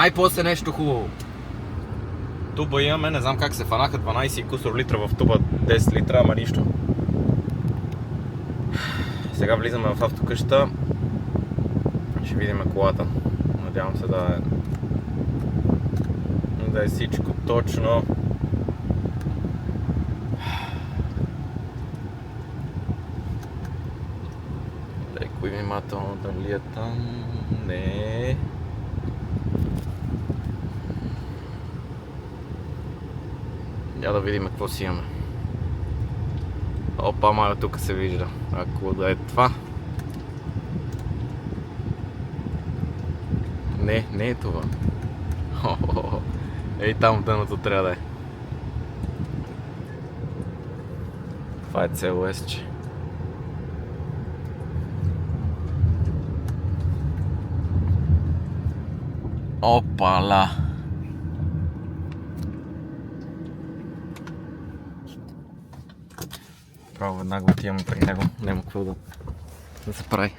Най-после нещо хубаво. Туба имаме, не знам как се фанаха 12 кусор литра в туба, 10 литра, ама нищо. Сега влизаме в автокъщата. Ще видим колата. Надявам се да е всичко точно. Леко внимателно дали е там. Не. Я да видим какво си имаме. Опа, май тук се вижда. Ако да е това. Не е това. Ей, там дъното трябва да е. Това е CLS-че. Опала! Право веднага отиваме при него. Няма какво да се прави.